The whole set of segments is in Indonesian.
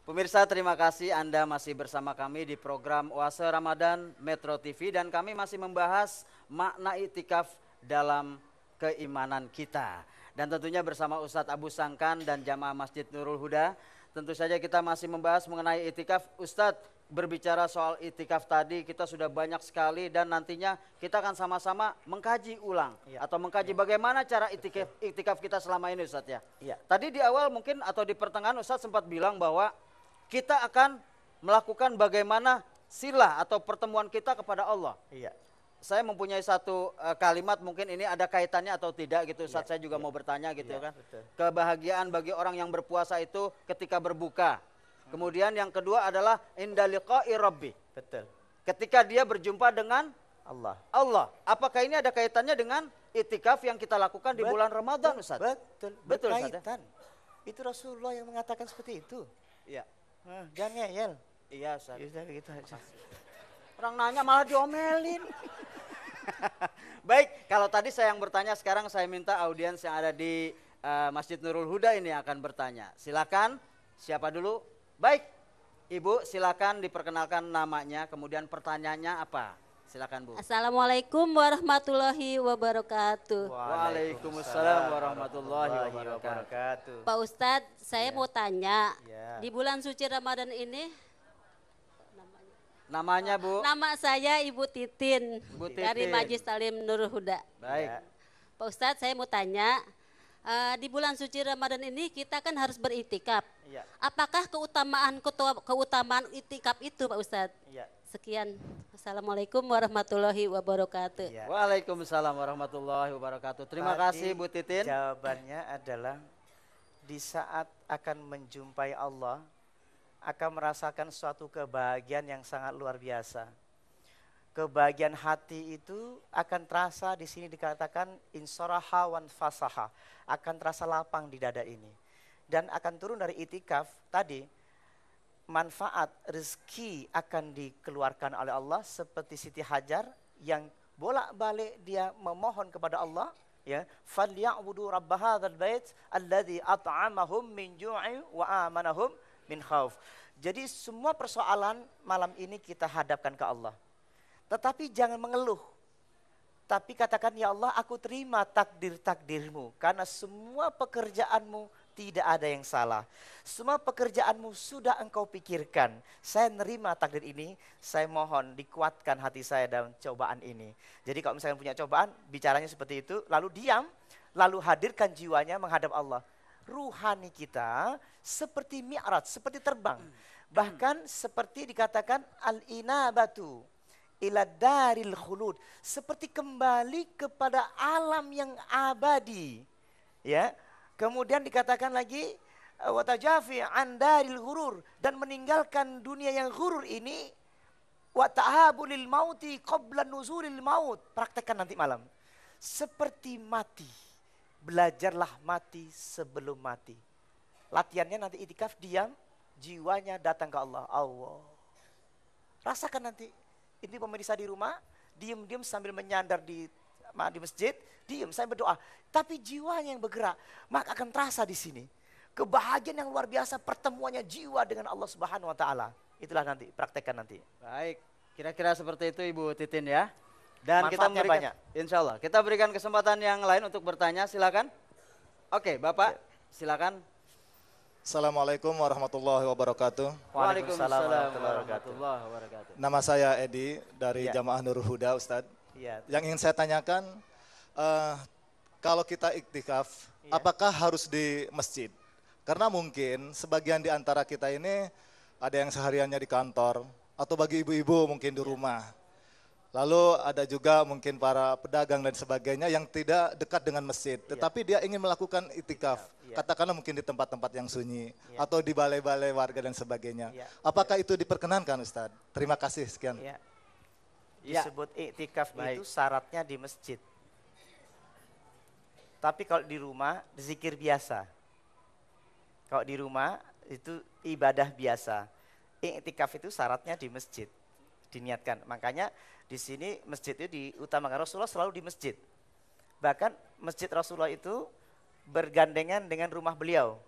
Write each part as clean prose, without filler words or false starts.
Pemirsa, terima kasih Anda masih bersama kami di program Oase Ramadan Metro TV dan kami masih membahas makna iktikaf dalam keimanan kita. Dan tentunya bersama Ustadz Abu Sangkan dan Jamaah Masjid Nurul Huda, tentu saja kita masih membahas mengenai iktikaf. Ustadz, berbicara soal iktikaf tadi kita sudah banyak sekali dan nantinya kita akan sama-sama mengkaji ulang atau mengkaji bagaimana cara iktikaf kita selama ini, Ustadz ya. Tadi di awal mungkin atau di pertengahan Ustadz sempat bilang bahwa kita akan melakukan bagaimana silah atau pertemuan kita kepada Allah. Saya mempunyai satu kalimat, mungkin ini ada kaitannya atau tidak gitu. Saat saya juga mau bertanya gitu kan. Betul. Kebahagiaan bagi orang yang berpuasa itu ketika berbuka. Kemudian yang kedua adalah inda liqa'i rabbi. Betul. Ketika dia berjumpa dengan Allah. Apakah ini ada kaitannya dengan itikaf yang kita lakukan di bulan Ramadan, Ustaz? Betul, Ustaz, ya? berkaitan. Itu Rasulullah yang mengatakan seperti itu. Iya. Jangan ngeyel. Iya, Ustaz. Gitu aja. Orang nanya malah diomelin. Baik, kalau tadi saya yang bertanya, sekarang saya minta audiens yang ada di Masjid Nurul Huda ini akan bertanya. Silakan, siapa dulu? Baik, Ibu silakan diperkenalkan namanya, kemudian pertanyaannya apa? Silakan Bu. Assalamualaikum warahmatullahi wabarakatuh. Waalaikumsalam warahmatullahi wabarakatuh. Pak Ustadz, saya mau tanya, di bulan suci Ramadan ini, Namanya Bu? nama saya Ibu Titin, Bu dari Titin. Majlis Talim Nurul Huda. Baik. Pak Ustadz, saya mau tanya, di bulan suci Ramadan ini kita kan harus beriktikaf. Apakah keutamaan itikaf itu, Pak Ustadz? Sekian. Assalamualaikum warahmatullahi wabarakatuh. Waalaikumsalam warahmatullahi wabarakatuh. Terima kasih Bu Titin. Jawabannya adalah di saat akan menjumpai Allah, akan merasakan suatu kebahagiaan yang sangat luar biasa. Kebahagiaan hati itu akan terasa, di sini dikatakan insaraha wan fasaha, akan terasa lapang di dada ini. Dan akan turun dari itikaf tadi, manfaat rezeki akan dikeluarkan oleh Allah seperti Siti Hajar yang bolak-balik dia memohon kepada Allah, ya, falyabudu rabb hadzal bait alladzi at'amahum min ju'i wa amanahum min khauf. Jadi semua persoalan malam ini kita hadapkan ke Allah. Tetapi jangan mengeluh. Tapi katakan, ya Allah, aku terima takdir-takdirmu karena semua pekerjaanmu tidak ada yang salah. Semua pekerjaanmu sudah engkau pikirkan. Saya nerima takdir ini, saya mohon dikuatkan hati saya dalam cobaan ini. Jadi kalau misalnya punya cobaan, bicaranya seperti itu, lalu diam, lalu hadirkan jiwanya menghadap Allah. Ruhani kita seperti mi'raj, seperti terbang. Bahkan seperti dikatakan al-inabatu ila daril khulud, seperti kembali kepada alam yang abadi. Ya. Kemudian dikatakan lagi watajafi an daril ghurur, dan meninggalkan dunia yang ghurur ini, wa ta'habu lil mauti qabla nuzulil maut. Praktekkan nanti malam. Seperti mati. Belajarlah mati sebelum mati. Latihannya nanti itikaf, diam, jiwanya datang ke Allah. Allah. Rasakan nanti. Ini pemirsa di rumah, diam-diam sambil menyandar di masjid, diam saya berdoa. Tapi jiwanya yang bergerak, maka akan terasa di sini. Kebahagiaan yang luar biasa, pertemuannya jiwa dengan Allah Subhanahu wa taala. Itulah nanti, praktekkan nanti. Baik, kira-kira seperti itu Ibu Titin ya. Dan kita Manfaatnya berikan, banyak. insya Allah, kita berikan kesempatan yang lain untuk bertanya, silakan. Oke, Bapak, silakan. Assalamualaikum warahmatullahi wabarakatuh. Waalaikumsalam warahmatullahi wabarakatuh. Nama saya Edi dari Jamaah Nurul Huda, Ustadz. Yang ingin saya tanyakan, kalau kita iktikaf, apakah harus di masjid? Karena mungkin sebagian di antara kita ini ada yang sehariannya di kantor, atau bagi ibu-ibu mungkin di rumah. Lalu ada juga mungkin para pedagang dan sebagainya yang tidak dekat dengan masjid, tetapi dia ingin melakukan iktikaf. Katakanlah mungkin di tempat-tempat yang sunyi, atau di balai-balai warga dan sebagainya. Apakah itu diperkenankan, Ustadz? Terima kasih, sekian. Disebut iktikaf itu syaratnya di masjid. Tapi kalau di rumah, zikir biasa. Kalau di rumah, itu ibadah biasa. Iktikaf itu syaratnya di masjid. Diniatkan. Makanya di sini masjid itu diutamakan. Rasulullah selalu di masjid. Bahkan masjid Rasulullah itu bergandengan dengan rumah beliau.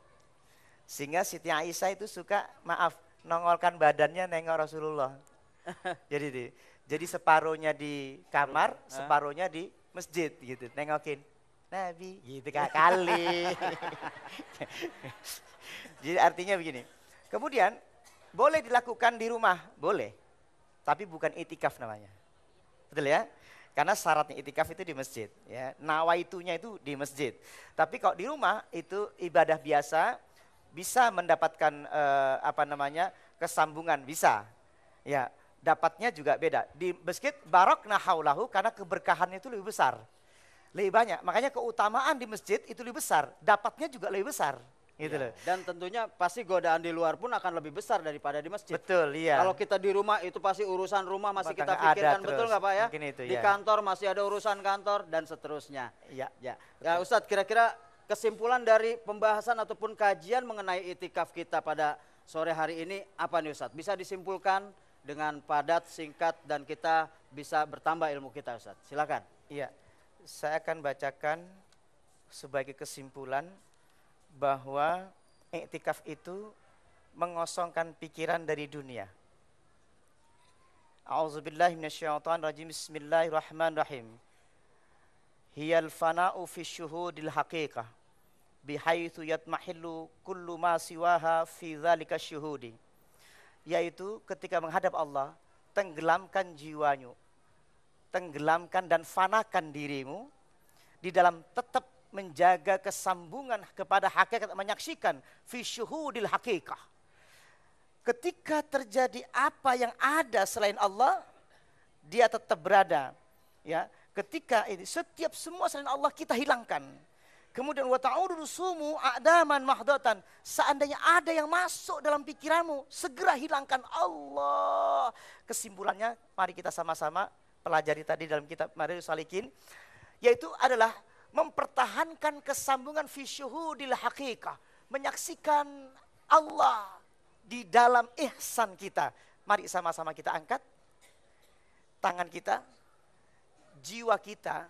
Sehingga Siti Aisyah itu suka, maaf, nongolkan badannya nengok Rasulullah. Jadi separuhnya di kamar, separuhnya di masjid gitu, nengokin Nabi gitu kali. Jadi artinya begini. Kemudian boleh dilakukan di rumah, boleh. Tapi bukan itikaf namanya. Betul ya? Karena syaratnya itikaf itu di masjid, ya. Nawaitunya itu di masjid. Tapi kalau di rumah itu ibadah biasa, bisa mendapatkan kesambungan, bisa. Ya, dapatnya juga beda. Di masjid barokna haulahu karena keberkahannya itu lebih besar. Lebih banyak. Makanya keutamaan di masjid itu lebih besar, dapatnya juga lebih besar. Gitu loh. Dan tentunya pasti godaan di luar pun akan lebih besar daripada di masjid. Betul, iya. Kalau kita di rumah itu pasti urusan rumah masih kita pikirkan, betul nggak Pak ya? Itu, di kantor masih ada urusan kantor dan seterusnya. Iya. Ya Ustadz, kira-kira kesimpulan dari pembahasan ataupun kajian mengenai itikaf kita pada sore hari ini apa nih Ustadz? Bisa disimpulkan dengan padat, singkat, dan kita bisa bertambah ilmu kita Ustadz. Silakan. Iya, saya akan bacakan sebagai kesimpulan bahwa iktikaf itu mengosongkan pikiran dari dunia. A'udzubillahi minasyaitonirrajim. Bismillahirrahmanirrahim. Hiyal fana'u fi syuhudil haqiqah bihaitsu yatmahillu kullu ma siwaha fi dzalika syuhudi. Yaitu ketika menghadap Allah, tenggelamkan jiwamu, tenggelamkan dan fanakan dirimu di dalam tetap menjaga kesambungan kepada hakikat, menyaksikan fi syuhudil haqiqah. Ketika terjadi apa yang ada selain Allah, dia tetap berada. Ya, ketika ini setiap semua selain Allah kita hilangkan. Kemudian wa ta'udu rusumu a'daman mahdatan. Seandainya ada yang masuk dalam pikiranmu, segera hilangkan Allah. Kesimpulannya, mari kita sama-sama pelajari tadi dalam kitab Madarijus Salikin, yaitu adalah mempertahankan kesambungan fi syuhudil haqiqah, menyaksikan Allah di dalam ihsan kita. Mari sama-sama kita angkat tangan kita, jiwa kita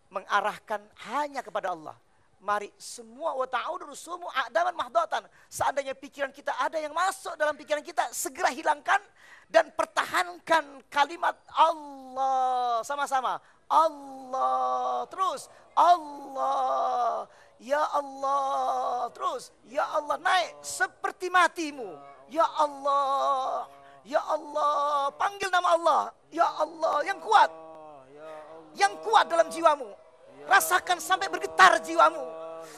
mengarahkan hanya kepada Allah. Mari semua wa ta'udu rusumu a'daman mahdatan. Seandainya pikiran kita ada yang masuk dalam pikiran kita, segera hilangkan dan pertahankan kalimat Allah sama-sama. Allah, terus Allah, ya Allah, terus ya Allah, naik seperti matimu. Ya Allah, ya Allah, panggil nama Allah. Ya Allah, yang kuat, yang kuat dalam jiwamu. Rasakan sampai bergetar jiwamu,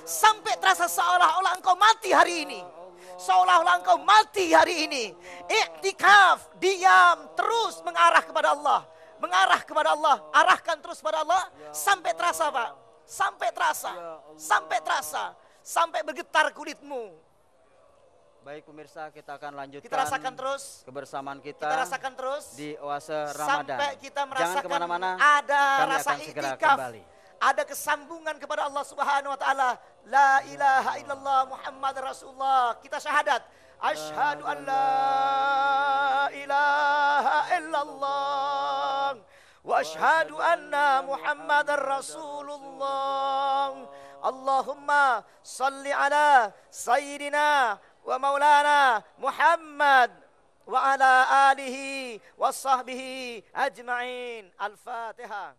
sampai terasa seolah-olah engkau mati hari ini. Seolah-olah engkau mati hari ini. Iktikaf, diam, terus mengarah kepada Allah. Mengarah kepada Allah, arahkan terus pada Allah sampai terasa Pak, sampai terasa, sampai terasa, sampai bergetar kulitmu. Baik pemirsa, kita akan lanjutkan. Kita rasakan terus kebersamaan kita. Kita rasakan terus di Oase Ramadan. Sampai kita merasakan jangan kemana-mana, ada kami rasa akan segera iktikaf, kembali. ada kesambungan kepada Allah Subhanahu Wa Taala. La ilaha illallah Muhammad Rasulullah. Kita syahadat. Asyhadu an la ilaha illallah wa asyhadu anna Muhammadar Rasulullah. Allahumma salli ala sayyidina wa maulana Muhammad wa ala alihi wa sahbihi ajma'in. Al-Fatihah.